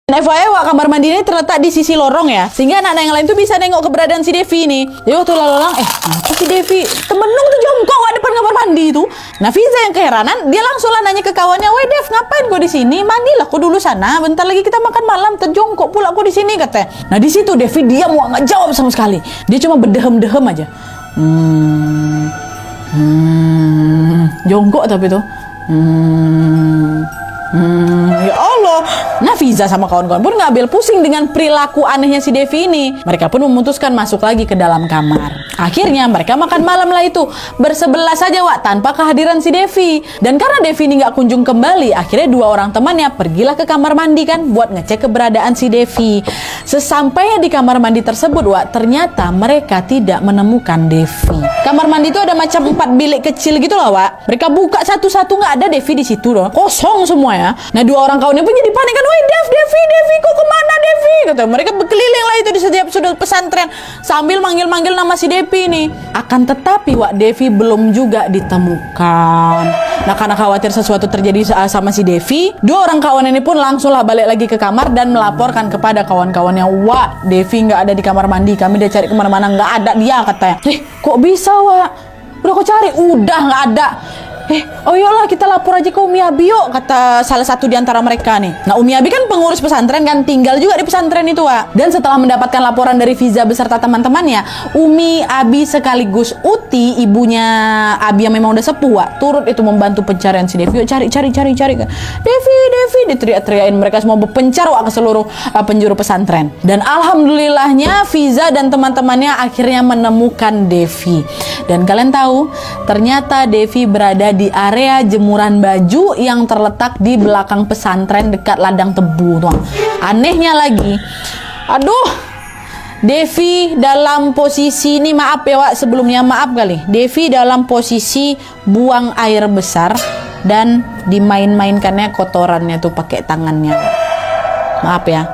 Dan FYI, Wak, kamar mandi ini terletak di sisi lorong ya, sehingga anak-anak yang lain tuh bisa nengok keberadaan si Devi nih. Jadi waktu lalu apa si Devi? Temenung tuh jongkok Wak depan kamar mandi itu. Nah, Fiza yang keheranan, dia langsung lah nanya ke kawannya, "Weh Dev, ngapain kau di sini? Mandilah kau dulu sana. Bentar lagi kita makan malam, terjongkok pula kau di sini," katanya. Nah, di situ Devi diam, Wak, nggak jawab sama sekali. Dia cuma berdehem-dehem aja. Jongkok tapi tuh. Ya Allah. Nah, Fiza sama kawan-kawan pun nggak ambil pusing dengan perilaku anehnya si Devi ini. Mereka pun memutuskan masuk lagi ke dalam kamar. Akhirnya mereka makan malam lah itu bersebelah saja, Wak, tanpa kehadiran si Devi. Dan karena Devi ini nggak kunjung kembali, akhirnya dua orang temannya pergilah ke kamar mandi kan buat ngecek keberadaan si Devi. Sesampainya di kamar mandi tersebut, Wak, ternyata mereka tidak menemukan Devi. Kamar mandi itu ada macam 4 bilik kecil gitu loh, Wak. Mereka buka satu-satu, nggak ada Devi di situ loh. Kosong semua ya. Nah, dua orang kawannya pun jadi panik kan. "Woi Devi, kok kemana Devi?" Kata mereka berkeliling lah itu di setiap sudut pesantren sambil manggil-manggil nama si Devi nih. Akan tetapi, Wak, Devi belum juga ditemukan. Nah, karena khawatir sesuatu terjadi sama si Devi, dua orang kawan ini pun langsunglah balik lagi ke kamar dan melaporkan kepada kawan-kawannya, "Wak, Devi nggak ada di kamar mandi. Kami udah cari kemana-mana, nggak ada dia," katanya. Kok bisa, Wak? Udah kau cari? Udah nggak ada. Oh iyalah, kita lapor aja ke Umi Abi yuk, kata salah satu di antara mereka nih. Nah, Umi Abi kan pengurus pesantren kan, tinggal juga di pesantren itu, Wak. Dan setelah mendapatkan laporan dari Fiza beserta teman-temannya, Umi Abi sekaligus Uti, ibunya Abi yang memang udah sepuh, Wak, turut itu membantu pencarian si Devi. Yuk cari kan. Devi, diteriak-teriakin mereka semua berpencar, Wak, ke seluruh penjuru pesantren. Dan alhamdulillahnya Fiza dan teman-temannya akhirnya menemukan Devi. Dan kalian tahu, ternyata Devi berada di area jemuran baju yang terletak di belakang pesantren dekat ladang tebu tuh. Anehnya lagi, Devi dalam posisi ini, maaf ya, Wak, sebelumnya maaf kali. Devi dalam posisi buang air besar dan dimain-mainkannya kotorannya tuh pakai tangannya. Maaf ya,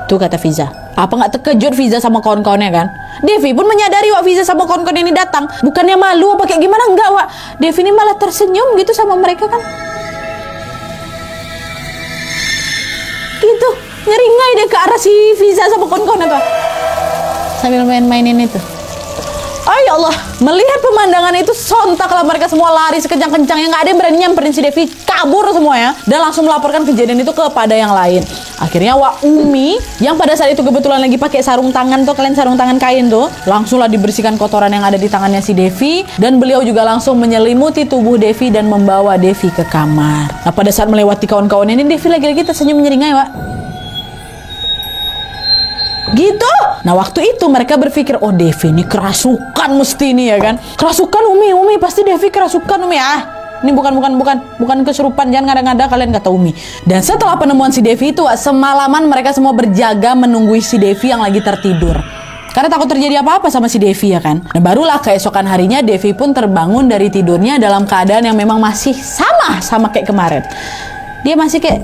tuh kata Fiza. Apa nggak terkejut Fiza sama kawan-kawannya kan? Devi pun menyadari, Wak, Fiza sama kawan-kawan ini datang. Bukannya malu apa kayak gimana, enggak, Wak. Devi ini malah tersenyum gitu sama mereka kan. Gitu, nyeringai deh ke arah si Fiza sama kawan-kawannya tuh. Sambil main-mainin itu. Oh ya Allah, melihat pemandangan itu sontaklah mereka semua lari sekejang-kencangnya, nggak ada yang berani nyamperin si Devi, kabur semua ya, dan langsung melaporkan kejadian itu kepada yang lain. Akhirnya, Wak, Umi yang pada saat itu kebetulan lagi pakai sarung tangan tuh, kalian sarung tangan kain tuh, langsunglah dibersihkan kotoran yang ada di tangannya si Devi, dan beliau juga langsung menyelimuti tubuh Devi dan membawa Devi ke kamar. Nah, pada saat melewati kawan-kawan ini, Devi lagi-lagi tersenyum menyeringai, Wak. Gitu. Nah, waktu itu mereka berpikir, oh, Devi ini kerasukan mesti ini ya kan. Kerasukan, Umi pasti Devi kerasukan, Umi. Ini bukan kesurupan, jangan ngada-ngada kalian, kata Umi. Dan setelah penemuan si Devi itu, semalaman mereka semua berjaga menunggu si Devi yang lagi tertidur. Karena takut terjadi apa-apa sama si Devi ya kan. Nah, barulah keesokan harinya Devi pun terbangun dari tidurnya dalam keadaan yang memang masih sama kayak kemarin. Dia masih kayak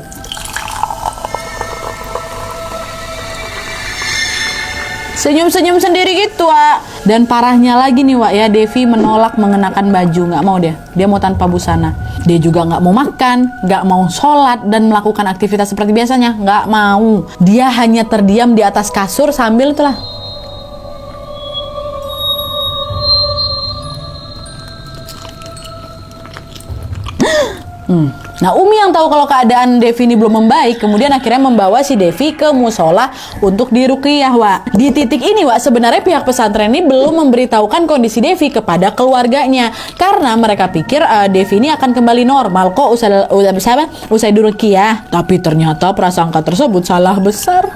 senyum-senyum sendiri gitu, Wak. Dan parahnya lagi nih, Wak, ya, Devi menolak mengenakan baju, nggak mau dia mau tanpa busana. Dia juga nggak mau makan, nggak mau sholat dan melakukan aktivitas seperti biasanya, nggak mau. Dia hanya terdiam di atas kasur sambil itulah Nah, Umi yang tahu kalau keadaan Devi ini belum membaik, kemudian akhirnya membawa si Devi ke musola untuk diruqyah, Wak. Di titik ini, Wak, sebenarnya pihak pesantren ini belum memberitahukan kondisi Devi kepada keluarganya karena mereka pikir Devi ini akan kembali normal kok usai diruqyah. Tapi ternyata prasangka tersebut salah besar.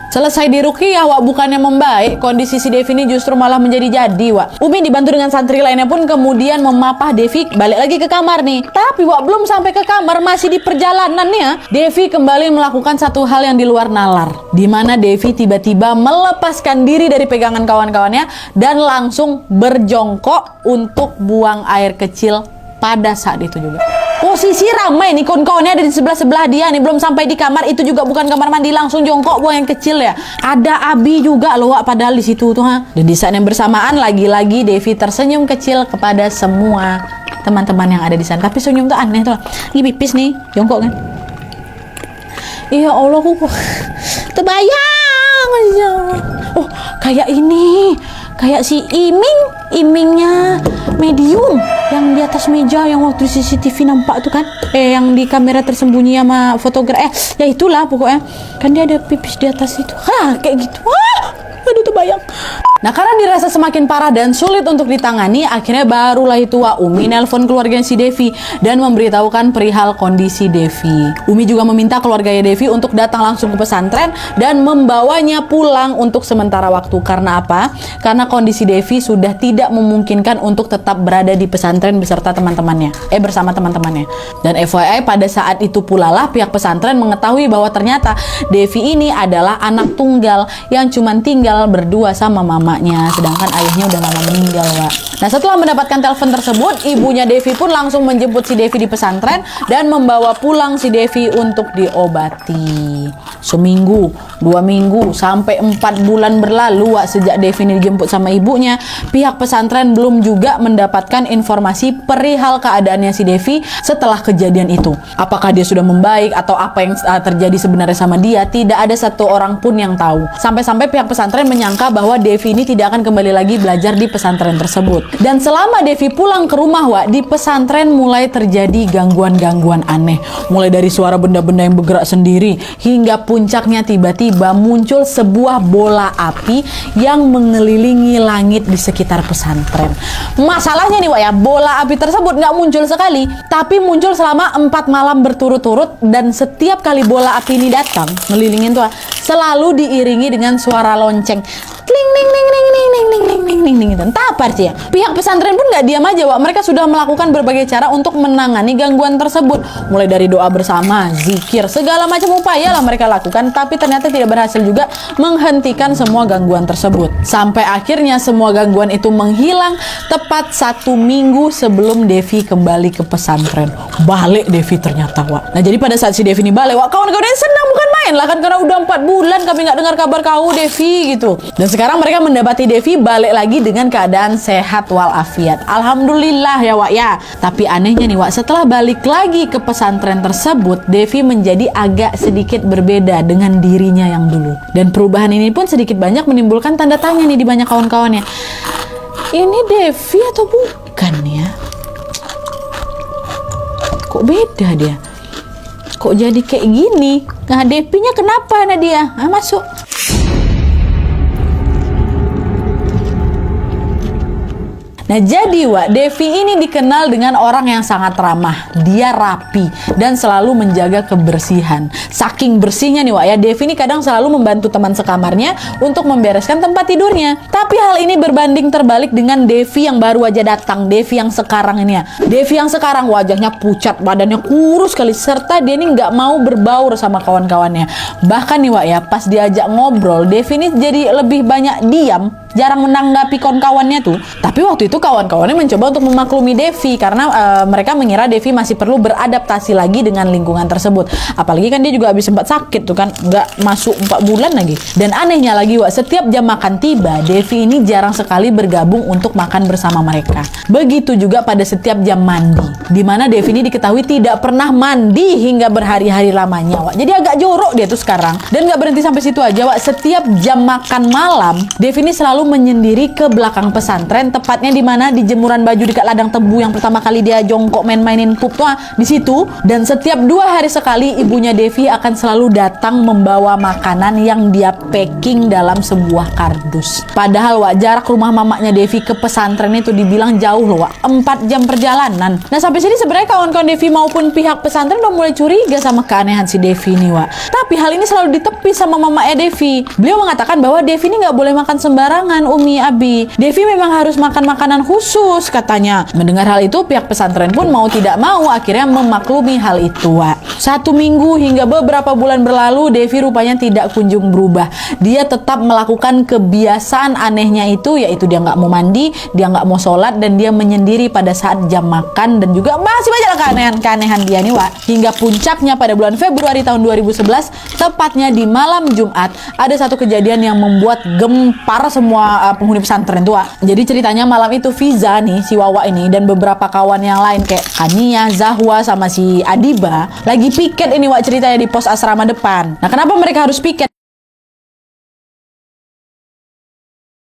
Selesai diruqyah, Wak, bukannya membaik, kondisi si Devi ini justru malah menjadi-jadi, Wak. Umi dibantu dengan santri lainnya pun kemudian memapah Devi balik lagi ke kamar nih. Tapi, Wak, belum sampai ke kamar, masih di perjalanannya, Devi kembali melakukan satu hal yang di luar nalar. Di mana Devi tiba-tiba melepaskan diri dari pegangan kawan-kawannya dan langsung berjongkok untuk buang air kecil pada saat itu juga. Posisi ramai nih, kawan-kawannya ada di sebelah-sebelah dia nih, belum sampai di kamar, itu juga bukan kamar mandi, langsung jongkok buang yang kecil ya. Ada Abi juga loh, Wak, padahal di situ tuh, Dan di saat yang bersamaan lagi-lagi Devi tersenyum kecil kepada semua teman-teman yang ada di sana. Tapi senyum tuh aneh tuh. Ini pipis nih, jongkok kan. Iya Allah, aku terbayang aja. Oh, kayak ini. Kayak si Imingnya Medium yang di atas meja yang waktu CCTV nampak tuh kan, yang di kamera tersembunyi sama fotografer, ya itulah pokoknya kan dia ada pipis di atas itu, kayak gitu. Aduh terbayang. Nah, karena dirasa semakin parah dan sulit untuk ditangani, akhirnya barulah itu Umi nelpon keluarga si Devi dan memberitahukan perihal kondisi Devi. Umi juga meminta keluarganya Devi untuk datang langsung ke pesantren dan membawanya pulang untuk sementara waktu. Karena apa? Karena kondisi Devi sudah tidak memungkinkan untuk tetap berada di pesantren beserta teman-temannya, bersama teman-temannya. Dan FYI, pada saat itu pula lah pihak pesantren mengetahui bahwa ternyata Devi ini adalah anak tunggal yang cuman tinggal berdua sama mamanya, sedangkan ayahnya udah lama meninggal, Wak. Nah, setelah mendapatkan telepon tersebut, ibunya Devi pun langsung menjemput si Devi di pesantren dan membawa pulang si Devi untuk diobati. Seminggu, 2 minggu, sampai 4 bulan berlalu, Wak, sejak Devi ini dijemput sama ibunya. Pihak pesantren belum juga mendapatkan informasi perihal keadaannya si Devi setelah kejadian itu. Apakah dia sudah membaik atau apa yang terjadi sebenarnya sama dia, tidak ada satu orang pun yang tahu. Sampai-sampai pihak pesantren menyangka bahwa Devi ini tidak akan kembali lagi belajar di pesantren tersebut. Dan selama Devi pulang ke rumah, Wak, di pesantren mulai terjadi gangguan-gangguan aneh. Mulai dari suara benda-benda yang bergerak sendiri, hingga puncaknya tiba-tiba muncul sebuah bola api yang mengelilingi langit di sekitar pesantren. Masalahnya nih, Wak, ya, bola api tersebut nggak muncul sekali, tapi muncul selama 4 malam berturut-turut, dan setiap kali bola api ini datang ngelilingin tuh, selalu diiringi dengan suara lonceng. Kling, ning, ning, ning, ning, ning, ning, ning, ning, ning, ning, gitu. Entah apa sih ya. Pihak pesantren pun nggak diam aja, Wak. Mereka sudah melakukan berbagai cara untuk menangani gangguan tersebut. Mulai dari doa bersama, zikir, segala macam upaya lah mereka lakukan, tapi ternyata tidak berhasil juga menghentikan semua gangguan tersebut. Sampai akhirnya semua gangguan itu menghilang tepat 1 minggu sebelum Devi kembali ke pesantren. Balik Devi ternyata, Wak. Nah, jadi pada saat si Devi ini balik, Wak, kawan-kawan senang bukan main lah kan, karena udah 4 bulan kami nggak dengar kabar kau, Devi, gitu. Dan sekarang mereka mendapati Devi balik lagi dengan keadaan sehat walafiat. Alhamdulillah ya, Wak, ya. Tapi anehnya nih, Wak, setelah balik lagi ke pesantren tersebut, Devi menjadi agak sedikit berbeda dengan dirinya yang dulu. Dan perubahan ini pun sedikit banyak menimbulkan tanda tanya nih di banyak kawan-kawannya. Ini Devi atau bukan ya? Kok beda dia? Kok jadi kayak gini? Nah, Devinya kenapa Nadia? Masuk. Nah, jadi, Wak, Devi ini dikenal dengan orang yang sangat ramah. Dia rapi dan selalu menjaga kebersihan. Saking bersihnya nih, Wak, ya, Devi ini kadang selalu membantu teman sekamarnya untuk membereskan tempat tidurnya. Tapi hal ini berbanding terbalik dengan Devi yang baru aja datang, Devi yang sekarang ini ya. Devi yang sekarang wajahnya pucat, badannya kurus sekali, serta dia ini nggak mau berbaur sama kawan-kawannya. Bahkan nih, Wak, ya, pas diajak ngobrol, Devi ini jadi lebih banyak diam, jarang menanggapi kawan-kawannya tuh. Tapi waktu itu kawan-kawannya mencoba untuk memaklumi Devi karena mereka mengira Devi masih perlu beradaptasi lagi dengan lingkungan tersebut. Apalagi kan dia juga habis sempat sakit tuh kan, nggak masuk 4 bulan lagi. Dan anehnya lagi, Wak, setiap jam makan tiba, Devi ini jarang sekali bergabung untuk makan bersama mereka. Begitu juga pada setiap jam mandi, di mana Devi ini diketahui tidak pernah mandi hingga berhari-hari lamanya, Wak. Jadi agak jorok dia tuh sekarang. Dan nggak berhenti sampai situ aja, Wak. Setiap jam makan malam, Devi ini selalu menyendiri ke belakang pesantren, tepatnya di mana di jemuran baju dekat ladang tebu yang pertama kali dia jongkok main-mainin pup tuh, di situ. Dan setiap 2 hari sekali ibunya Devi akan selalu datang membawa makanan yang dia packing dalam sebuah kardus. Padahal, Wak, jarak rumah mamanya Devi ke pesantren itu dibilang jauh loh, Wak, 4 jam perjalanan. Nah, sampai sini sebenarnya kawan-kawan Devi maupun pihak pesantren udah mulai curiga sama keanehan si Devi nih, Wak. Tapi hal ini selalu ditepis sama mamanya Devi. Beliau mengatakan bahwa Devi ini nggak boleh makan sembarangan, Umi, Abi. Devi memang harus makan makanan khusus katanya. Mendengar hal itu, pihak pesantren pun mau tidak mau akhirnya memaklumi hal itu, Wak. 1 minggu hingga beberapa bulan berlalu, Devi rupanya tidak kunjung berubah. Dia tetap melakukan kebiasaan anehnya itu, yaitu dia nggak mau mandi, dia nggak mau sholat, dan dia menyendiri pada saat jam makan, dan juga masih banyak keanehan dia nih, Wak. Hingga puncaknya pada bulan Februari tahun 2011, tepatnya di malam Jumat, ada satu kejadian yang membuat gempar semua semua penghuni pesantren tuh, Wak. Jadi ceritanya malam itu Fiza nih, si Wawa ini dan beberapa kawan yang lain kayak Ania, Zahwa sama si Adiba lagi piket ini, Wak, ceritanya di pos asrama depan. Nah, kenapa mereka harus piket?